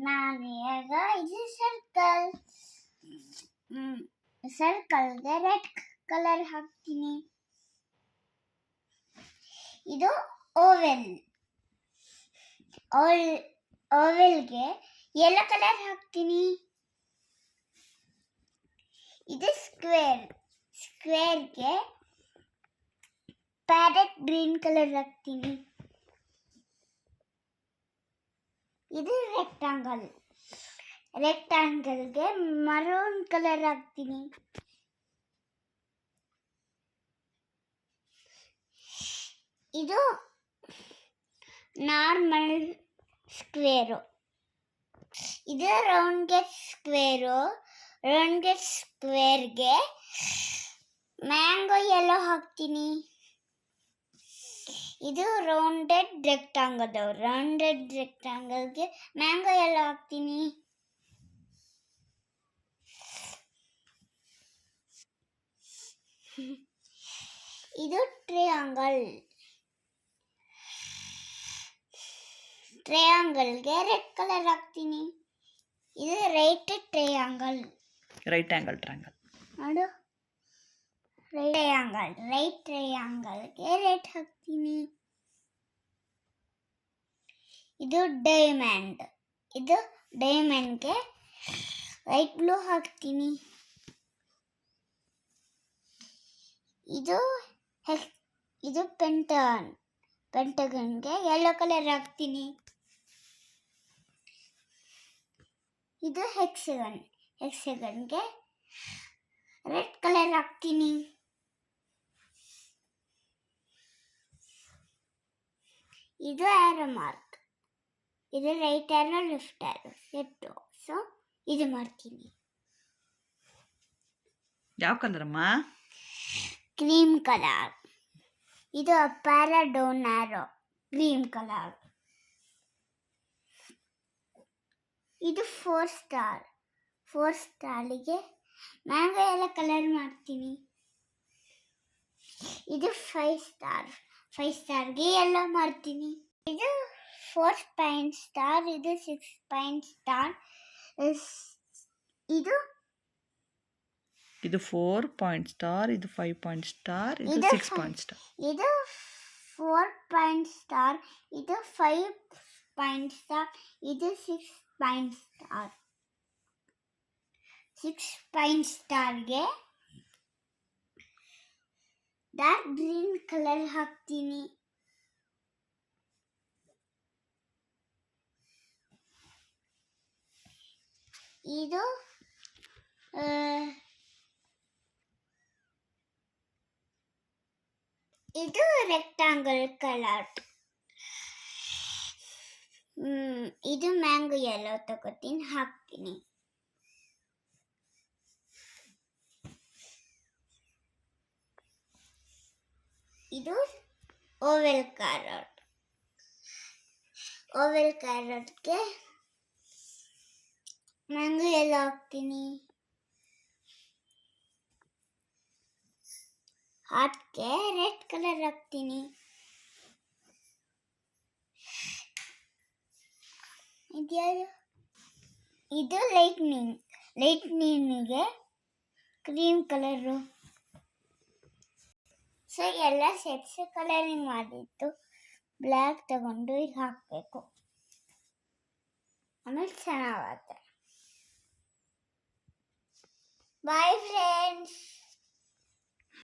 ನಾನು ಈಗ ಇದು ಸರ್ಕಲ್ಗೆ ರೆಡ್ ಕಲರ್ ಹಾಕ್ತೀನಿ. ಇದು ಓವೆಲ್, ಓವೆಲ್ಗೆ ಯೆಲ್ಲೋ ಕಲರ್ ಹಾಕ್ತೀನಿ. ಇದು ಸ್ಕ್ವೇರ್, ಸ್ಕ್ವೇರ್ಗೆ ಪ್ಯಾರೆಟ್ ಗ್ರೀನ್ ಕಲರ್ ಹಾಕ್ತೀನಿ. ಇದು ರೆಕ್ಟಾಂಗಲ್, ರೆಕ್ಟಾಂಗಲ್ಗೆ ಮರೂನ್ ಕಲರ್ ಹಾಕ್ತೀನಿ. ಇದು ನಾರ್ಮಲ್ ಸ್ಕ್ವೇರು. ಇದು ರೌಂಡ್ಗೆ ಸ್ಕ್ವೇರು, ರೌಂಡ್ಗೆ ಸ್ಕ್ವೇರ್ಗೆ ಮ್ಯಾಂಗೋ ಯೆಲ್ಲೋ ಹಾಕ್ತೀನಿ. ಇದು ರೌಂಡೆಡ್ ರೆಕ್ಟಾಂಗಲ್, ರೌಂಡೆಡ್ ರೆಕ್ಟಾಂಗಲ್ಗೆ ಮ್ಯಾಂಗೋ ಯೆಲ್ಲೋ ಹಾಕ್ತೀನಿ. ಇದು ಟ್ರಯಾಂಗಲ್, ಟ್ರಯಾಂಗಲ್ಗೆ ರೆಡ್ ಕಲರ್ ಹಾಕ್ತೀನಿ. ಇದು right triangle, right angle triangle ನೋಡು, ಟ್ರಯಾಂಗಲ್, ರೈಟ್ ಟ್ರಯಾಂಗಲ್ಗೆ ರೆಡ್ ಹಾಕ್ತೀನಿ. ಇದು ಡೈಮಂಡ್, ಇದು ಡೈಮಂಡ್ಗೆ ಲೈಟ್ ಬ್ಲೂ ಹಾಕ್ತೀನಿ. ಇದು ಪೆಂಟಗನ್, ಪೆಂಟಗನ್ಗೆ ಯೆಲ್ಲೋ ಕಲರ್ ಹಾಕ್ತೀನಿ. ಇದು ಹೆಕ್ಸಗನ್, ಹೆಕ್ಸಗನ್ಗೆ ರೆಡ್ ಕಲರ್ ಹಾಕ್ತೀನಿ. ಇದು ಆರೋ ಮಾರ್ಕ್, ಇದು ರೈಟ್ ಆರೋ ಲೆಫ್ಟ್ ಆರೋ ಸೆಟ್ಟು, ಸೊ ಇದು ಮಾಡ್ತೀನಿ. ಯಾವ ಕಲರ್ ಅಮ್ಮ? Cream colour. ಇದು ಅಪ್ಪಾರ ಡೌನ್ ಆರೋ ಕ್ರೀಮ್ ಕಲರ್. ಇದು 4 ಸ್ಟಾರ್, 4 ಸ್ಟಾರಿಗೆ ಮ್ಯಾಂಗೋ ಎಲ್ಲ ಕಲರ್ ಮಾಡ್ತೀನಿ. ಇದು 5 ಸ್ಟಾರ್, 5 ಸ್ಟಾರ್ಗೆ ಎಲ್ಲ ಮಾಡ್ತೀನಿ. ಇದು 4 ಪಾಯಿಂಟ್ ಸ್ಟಾರ್, ಇದು 6 ಪಾಯಿಂಟ್ ಸ್ಟಾರ್. ಇದು 4 ಪಾಯಿಂಟ್ ಸ್ಟಾರ್, ಇದು 5 ಪಾಯಿಂಟ್ ಸ್ಟಾರ್, ಇದು 6 ಪಾಯಿಂಟ್ ಸ್ಟಾರ್. ಇದು 4 ಪಾಯಿಂಟ್ ಸ್ಟಾರ್, ಇದು 5 ಪಾಯಿಂಟ್ ಸ್ಟಾರ್, ಇದು 6 ಪಾಯಿಂಟ್ ಸ್ಟಾರ್. 6 ಪಾಯಿಂಟ್ ಸ್ಟಾರ್ಗೆ ಡಾರ್ಕ್ ಗ್ರೀನ್ ಕಲರ್ ಹಾಕ್ತೀನಿ. ಇದು ರೆಕ್ಟಾಂಗಲ್ ಕಲರ್. ಇದು ಮ್ಯಾಂಗೋ ಯೆಲ್ಲೋ ತಗೋತೀನಿ, ಹಾಕ್ತೀನಿ. ಇದು ಓವೆಲ್ ಕ್ಯಾರೆಟ್, ಓವೆಲ್ ಕ್ಯಾರೆಟ್ಗೆ ಮ್ಯಾಂಗೋ ಯೆಲ್ಲೋ ಹಾಕ್ತೀನಿ. ಹಾರ್ಟ್ಗೆ ರೆಡ್ ಕಲರ್ ಹಾಕ್ತೀನಿ. ಇದು ಲೈಟ್ನಿಂಗ್, ಲೈಟ್ನಿಂಗ್ಗೆ ಕ್ರೀಮ್ ಕಲರು. ಸೊ ಎಲ್ಲ ಸೆಟ್ಸ್ ಕಲರಿಂಗ್ ಮಾಡಿದ್ದು ಬ್ಲ್ಯಾಕ್ ತಗೊಂಡು ಈಗ ಹಾಕಬೇಕು, ಆಮೇಲೆ ಚೆನ್ನಾಗುತ್ತೆ. Bye friends.